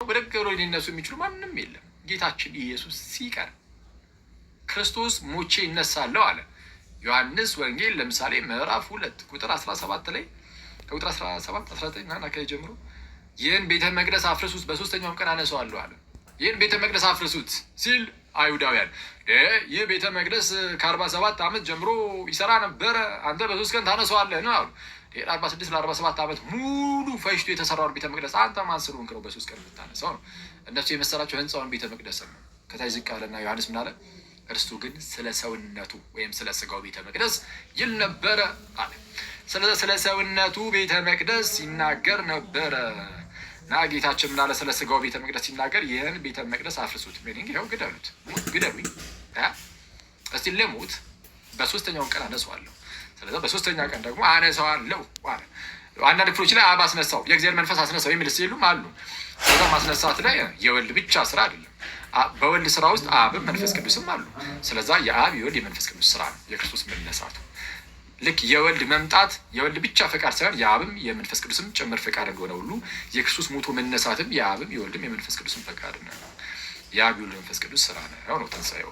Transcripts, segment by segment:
ብድግ ብሎ ሊነሱ የሚችሉ ማንም የለም። ጌታችን ኢየሱስ ሲቀር ክርስቶስ ሞቼ ይነሳለሁ አለ። ዮሐንስ ወንጌል ለምሳሌ ምዕራፍ 2 ቁጥር 17 ላይ ከቁጥር 17 19 እና ከዚህ ጀምሮ ይህን ቤተ መቅደስ አፍርሱት በሶስተኛውም ቀን አነሳዋለሁ አለ። ይህን ቤተ መቅደስ አፍርሱት ሲል አይሁዳውያን ይህ ቤተ መቅደስ ከ47 ዓመት ጀምሮ ይሰራ ነበረ፣ አንተ በሶስት ቀን ታነሳዋለህ ነው አሉ። 46 ለ47 ዓመት ሙሉ ፈጅቶ የተሰራውን ቤተ መቅደስ አንተ ማን ስለሆንክ ነው በሶስት ቀን የምታነሳው ነው? እነሱ የመሰላቸው ህንፃውን ቤተ መቅደስ ነው። ከታች ዝቅ አለና ዮሐንስ ምን አለ? እርሱ ግን ስለ ሰውነቱ ወይም ስለ ስጋው ቤተ መቅደስ ይል ነበረ አለ። ስለ ሰውነቱ ቤተ መቅደስ ይናገር ነበረ እና ጌታችን ምን አለ? ስለ ስጋው ቤተ መቅደስ ሲናገር ይህን ቤተ መቅደስ አፍርሱት፣ ሚኒንግ ይኸው ግደሉት፣ ግደሉኝ፣ እስቲ ልሙት፣ በሶስተኛውን ቀን አነሳዋለሁ። ስለዚህ በሶስተኛ ቀን ደግሞ አነሳዋለሁ አለ። አንዳንድ ክፍሎች ላይ አብ አስነሳው፣ የእግዚአብሔር መንፈስ አስነሳው የሚል ሲሉም አሉ። ስለዛ ማስነሳት ላይ የወልድ ብቻ ስራ አይደለም፣ በወልድ ስራ ውስጥ አብም መንፈስ ቅዱስም አሉ። ስለዛ የአብ የወልድ የመንፈስ ቅዱስ ስራ ነው የክርስቶስ መነሳቱ። ልክ የወልድ መምጣት የወልድ ብቻ ፈቃድ ሳይሆን የአብም የመንፈስ ቅዱስም ጭምር ፈቃድ እንደሆነ ሁሉ የክርስቶስ ሞቶ መነሳትም የአብም የወልድም የመንፈስ ቅዱስም ፈቃድ ነው። የአብ የወልድ መንፈስ ቅዱስ ስራ ነው ትንሣኤው።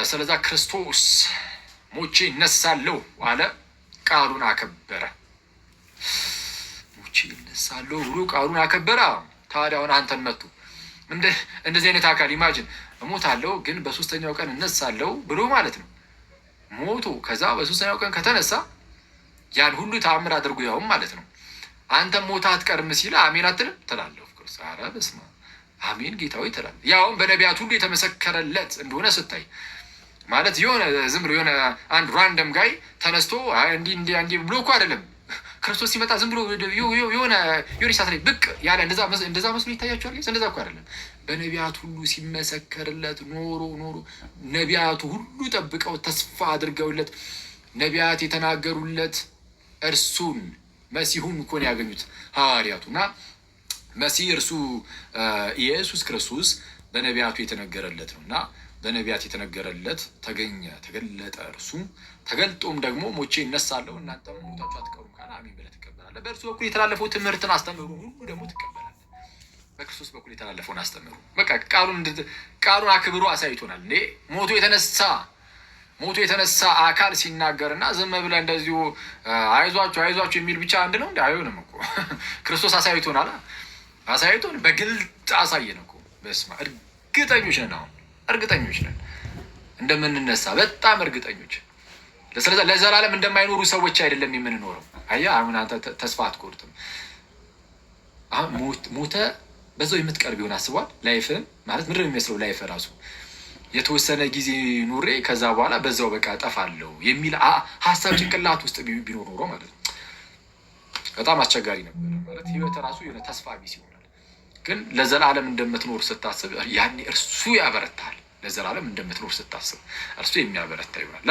ስለዛ ክርስቶስ ሞቼ እነሳለሁ አለ፣ ቃሉን አከበረ። ሞቼ እነሳለሁ ብሎ ቃሉን አከበረ። ታዲያ አሁን አንተን መጡ እንደዚህ አይነት አካል ኢማጅን እሞታለሁ ግን በሶስተኛው ቀን እነሳለሁ ብሎ ማለት ነው። ሞቶ ከዛ በሶስተኛው ቀን ከተነሳ ያን ሁሉ ተአምር አድርጎ ያውም ማለት ነው። አንተም ሞታ አትቀርም ሲል አሜን አትልም ትላለህ። ኦፍኮርስ ኧረ በስመ አብ አሜን ጌታዊ ትላለህ። ያውም በነቢያት ሁሉ የተመሰከረለት እንደሆነ ስታይ ማለት የሆነ ዝም ብሎ የሆነ አንድ ራንደም ጋይ ተነስቶ እንዲህ ብሎ እኮ አይደለም። ክርስቶስ ሲመጣ ዝም ብሎ የሆነ ሰዓት ላይ ብቅ ያለ እንደዛ መስሎ ይታያቸዋል። እንደዛ እኮ አይደለም። በነቢያት ሁሉ ሲመሰከርለት ኖሮ ነቢያቱ ሁሉ ጠብቀው ተስፋ አድርገውለት ነቢያት የተናገሩለት እርሱን መሲሁን እኮ ነው ያገኙት ሐዋርያቱ። እና መሲህ እርሱ ኢየሱስ ክርስቶስ በነቢያቱ የተነገረለት ነው እና በነቢያት የተነገረለት ተገኘ፣ ተገለጠ። እርሱ ተገልጦም ደግሞ ሞቼ እነሳለሁ እናንተም ሞታችሁ አትቀሩም ካለ አሜን ብለህ ትቀበላለህ። በእርሱ በኩል የተላለፈው ትምህርትን አስተምሩ ሁሉ ደግሞ ትቀበላለህ። በክርስቶስ በኩል የተላለፈውን አስተምሩ። በቃ ቃሉን አክብሮ አሳይቶናል። ሞቶ የተነሳ አካል ሲናገርና ዝም ብለህ እንደዚሁ አይዟችሁ የሚል ብቻ አንድ ነው እንዲ አይሆንም እኮ። ክርስቶስ አሳይቶናል። አሳይቶን በግልጥ አሳየን እኮ። በስመ አብ እርግጠኞች ነን። አሁን እርግጠኞች ነን እንደምንነሳ፣ በጣም እርግጠኞች። ስለዚህ ለዘላለም እንደማይኖሩ ሰዎች አይደለም የምንኖረው። አየህ አሁን አንተ ተስፋ አትቆርጥም። አሁን ሞተ በዛው የምትቀር ቢሆን አስቧል። ላይፍህን ማለት ምንድን ነው የሚመስለው? ላይፍ ራሱ የተወሰነ ጊዜ ኑሬ ከዛ በኋላ በዛው በቃ ጠፋለሁ የሚል ሀሳብ ጭንቅላት ውስጥ ቢኖር ኖሮ ማለት ነው በጣም አስቸጋሪ ነበር። ማለት ህይወት ራሱ የሆነ ተስፋ ቢስ ይሆናል። ግን ለዘላለም እንደምትኖር ስታስብ ያኔ እርሱ ያበረታል። ለዘላለም እንደምትኖር ስታስብ እርሱ የሚያበረታ ይሆናል።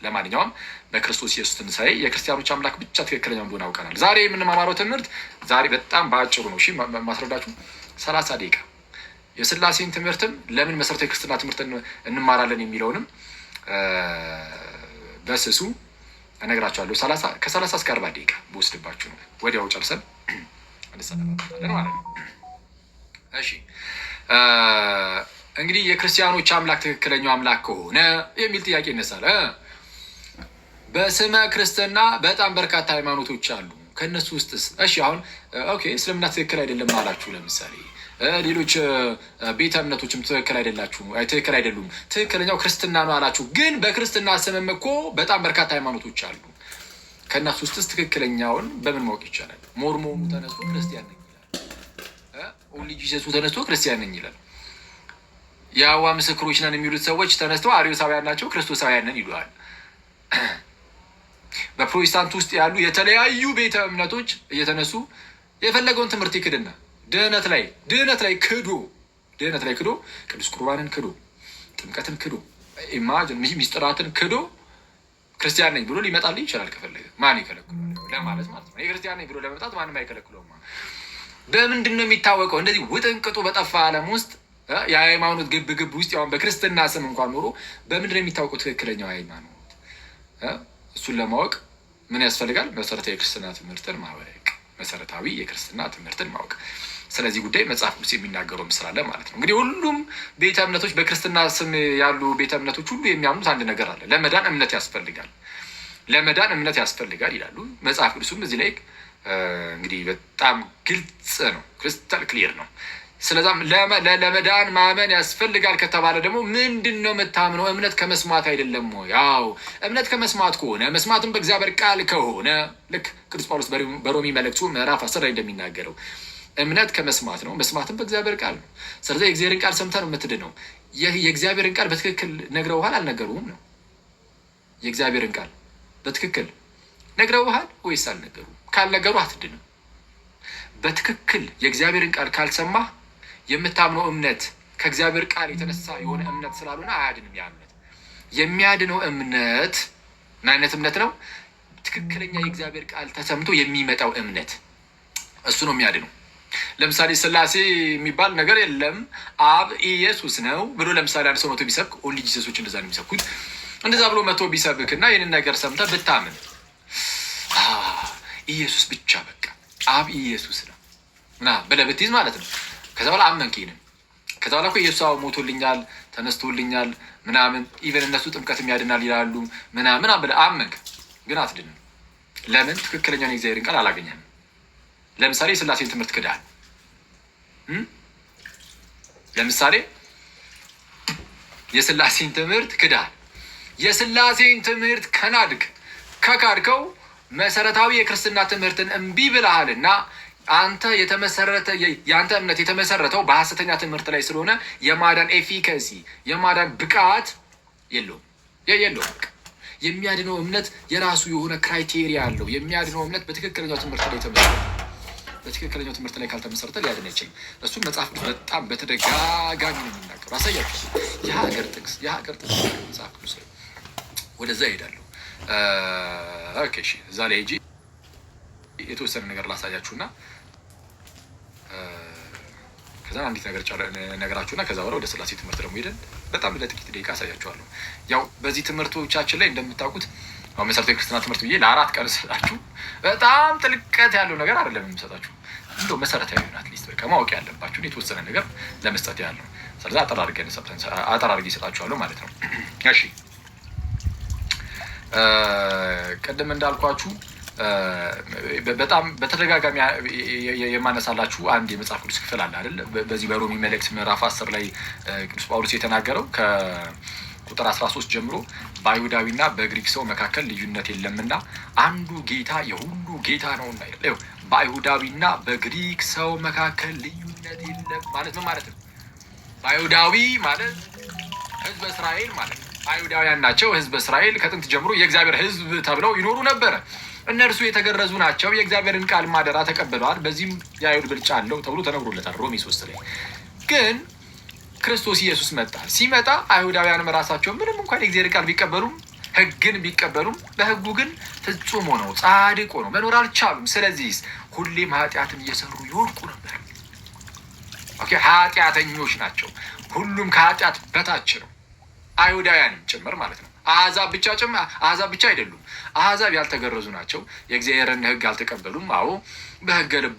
ለማንኛውም በክርስቶስ ኢየሱስ ትንሣኤ የክርስቲያኖች አምላክ ብቻ ትክክለኛው እንደሆነ አውቀናል። ዛሬ የምንማማረው ትምህርት ዛሬ በጣም በአጭሩ ነው። ማስረዳችሁ 30 ደቂቃ የሥላሴን ትምህርትም ለምን መሰረታዊ ክርስትና ትምህርት እንማራለን የሚለውንም በስሱ እነግራችኋለሁ። ከ30 እስከ 40 ደቂቃ በወስድባችሁ ነው። ወዲያው ጨርሰን እንሰናበታለን ማለት ነው። እሺ እንግዲህ የክርስቲያኖች አምላክ ትክክለኛው አምላክ ከሆነ የሚል ጥያቄ ይነሳል። በስመ ክርስትና በጣም በርካታ ሃይማኖቶች አሉ። ከእነሱ ውስጥስ እሺ አሁን እስልምና ትክክል አይደለም አላችሁ። ለምሳሌ ሌሎች ቤተ እምነቶችም ትክክል አይደሉም፣ ትክክለኛው ክርስትና ነው አላችሁ። ግን በክርስትና ስምም እኮ በጣም በርካታ ሃይማኖቶች አሉ። ከእነሱ ውስጥስ ትክክለኛውን በምን ማወቅ ይቻላል? ሞርሞኑ ተነስቶ ክርስቲያን ነኝ ይላል። ኦንሊ ጂሰሱ ተነስቶ ክርስቲያን ነኝ ይላል። የአዋ ምስክሮች ነን የሚሉት ሰዎች ተነስተው አርዮሳውያን ናቸው ክርስቶሳውያን ነን ይሉሃል። በፕሮቴስታንት ውስጥ ያሉ የተለያዩ ቤተ እምነቶች እየተነሱ የፈለገውን ትምህርት ይክድና ድህነት ላይ ክዶ ቅዱስ ቁርባንን ክዶ ጥምቀትን ክዶ ኢማጅን ሚስጥራትን ክዶ ክርስቲያን ነኝ ብሎ ሊመጣልህ ይችላል ከፈለገ። ማን ይከለክለዋል ለማለት ማለት ነው። የክርስቲያን ነኝ ብሎ ለመምጣት ማንም አይከለክለውም። በምንድን ነው የሚታወቀው? እንደዚህ ውጥንቅጡ በጠፋ ዓለም ውስጥ የሃይማኖት ግብ ውስጥ ያው በክርስትና ስም እንኳን ኖሮ በምንድን ነው የሚታወቀው ትክክለኛው ሃይማኖት? እሱን ለማወቅ ምን ያስፈልጋል? መሰረታዊ የክርስትና ትምህርትን ማወቅ፣ መሰረታዊ የክርስትና ትምህርትን ማወቅ። ስለዚህ ጉዳይ መጽሐፍ ቅዱስ የሚናገረው ስላለ ማለት ነው። እንግዲህ ሁሉም ቤተ እምነቶች በክርስትና ስም ያሉ ቤተ እምነቶች ሁሉ የሚያምኑት አንድ ነገር አለ። ለመዳን እምነት ያስፈልጋል፣ ለመዳን እምነት ያስፈልጋል ይላሉ። መጽሐፍ ቅዱስም እዚህ ላይ እንግዲህ በጣም ግልጽ ነው፣ ክሪስታል ክሊር ነው። ስለዛም ለመዳን ማመን ያስፈልጋል ከተባለ ደግሞ ምንድን ነው የምታምነው? እምነት ከመስማት አይደለም ወይ? ያው እምነት ከመስማት ከሆነ መስማትም በእግዚአብሔር ቃል ከሆነ ልክ ቅዱስ ጳውሎስ በሮሚ መልእክቱ ምዕራፍ 10 ላይ እንደሚናገረው እምነት ከመስማት ነው፣ መስማትም በእግዚአብሔር ቃል ነው። ስለዚህ የእግዚአብሔርን ቃል ሰምተህ ነው የምትድነው። የእግዚአብሔርን ቃል በትክክል ነግረውሃል አልነገሩህም ነው? የእግዚአብሔርን ቃል በትክክል ነግረውሃል ወይስ አልነገሩህም? ካልነገሩ አትድንም። በትክክል የእግዚአብሔርን ቃል ካልሰማህ የምታምነው እምነት ከእግዚአብሔር ቃል የተነሳ የሆነ እምነት ስላልሆነ አያድንም። ያ እምነት የሚያድነው እምነት ምን አይነት እምነት ነው? ትክክለኛ የእግዚአብሔር ቃል ተሰምቶ የሚመጣው እምነት፣ እሱ ነው የሚያድነው። ለምሳሌ ስላሴ የሚባል ነገር የለም አብ ኢየሱስ ነው ብሎ ለምሳሌ አንድ ሰው መቶ ቢሰብክ ኦንሊ ጂሰሶች እንደዛ ነው የሚሰብኩት። እንደዛ ብሎ መቶ ቢሰብክ እና ይህንን ነገር ሰምተህ ብታምን ኢየሱስ ብቻ በቃ አብ ኢየሱስ ነው እና ብለህ ብትይዝ ማለት ነው። ከዛ በኋላ አመንክ ይሄንን። ከዛ በኋላ እኮ ኢየሱስ ሞቶልኛል ተነስቶልኛል ምናምን ኢቨን እነሱ ጥምቀትም ያድናል ይላሉ ምናምን ብለህ አመንክ፣ ግን አትድንም። ለምን? ትክክለኛውን የእግዚአብሔርን ቃል አላገኘህም። ለምሳሌ የስላሴን ትምህርት ክዳል። ለምሳሌ የስላሴን ትምህርት ክዳል። የስላሴን ትምህርት ከካድከው መሰረታዊ የክርስትና ትምህርትን እምቢ ብለሃልና አንተ የአንተ እምነት የተመሰረተው በሐሰተኛ ትምህርት ላይ ስለሆነ የማዳን ኤፊካሲ የማዳን ብቃት የለውም። የሚያድነው እምነት የራሱ የሆነ ክራይቴሪያ አለው። የሚያድነው እምነት በትክክለኛው ትምህርት ላይ ተመሰረተ። በትክክለኛው ትምህርት ላይ ካልተመሰረተ ሊያድን አይችልም። እሱም መጽሐፍ ቅዱስ በጣም በተደጋጋሚ ነው የሚናገሩ። አሳያችሁ የሀገር ጥቅስ መጽሐፍ ቅዱስ ላይ ወደዛ ይሄዳለሁ። ኦኬ እሺ፣ እዛ ላይ ሂጂ የተወሰነ ነገር ላሳያችሁና ከዛ አንዲት ነገራችሁና ከዛ በኋላ ወደ ስላሴ ትምህርት ደግሞ ሄደን በጣም ለጥቂት ደቂቃ አሳያችኋለሁ። ያው በዚህ ትምህርቶቻችን ላይ እንደምታውቁት አሁን መሰረታዊ ክርስትና ትምህርት ብዬ ለ4 ቀን ስላችሁ በጣም ጥልቀት ያለው ነገር አይደለም የምሰጣችሁ። እንደው መሰረታዊ አትሊስት በቃ ማወቅ ያለባችሁን የተወሰነ ነገር ለመስጠት ያለው። ስለዚህ አጠር አድርጌ እሰጣችኋለሁ ማለት ነው። እሺ ቀደም እንዳልኳችሁ በጣም በተደጋጋሚ የማነሳላችሁ አንድ የመጽሐፍ ቅዱስ ክፍል አለ አይደል? በዚህ በሮሚ መልእክት ምዕራፍ 10 ላይ ቅዱስ ጳውሎስ የተናገረው ከቁጥር 13 ጀምሮ በአይሁዳዊና በግሪክ ሰው መካከል ልዩነት የለምና አንዱ ጌታ የሁሉ ጌታ ነውና ይላል። በአይሁዳዊና በግሪክ ሰው መካከል ልዩነት የለም ማለት ነው። ማለት ነው በአይሁዳዊ ማለት ህዝበ እስራኤል ማለት ነው። አይሁዳውያን ናቸው። ህዝበ እስራኤል ከጥንት ጀምሮ የእግዚአብሔር ህዝብ ተብለው ይኖሩ ነበረ። እነርሱ የተገረዙ ናቸው። የእግዚአብሔርን ቃል ማደራ ተቀብለዋል። በዚህም የአይሁድ ብልጫ አለው ተብሎ ተነግሮለታል ሮሜ 3 ላይ። ግን ክርስቶስ ኢየሱስ መጣ። ሲመጣ አይሁዳውያንም ራሳቸው ምንም እንኳን የእግዚአብሔር ቃል ቢቀበሉም ህግን ቢቀበሉም በህጉ ግን ፍጹም ሆነው ጻድቅ ሆነው መኖር አልቻሉም። ስለዚህ ሁሌም ኃጢአትን እየሰሩ ይወድቁ ነበር። ኦኬ፣ ኃጢአተኞች ናቸው። ሁሉም ከኃጢአት በታች ነው። አይሁዳውያንም ጭምር ማለት ነው። አሕዛብ ብቻ አይደሉም። አሕዛብ ያልተገረዙ ናቸው። የእግዚአብሔርን ህግ አልተቀበሉም። አዎ በህገ ልብ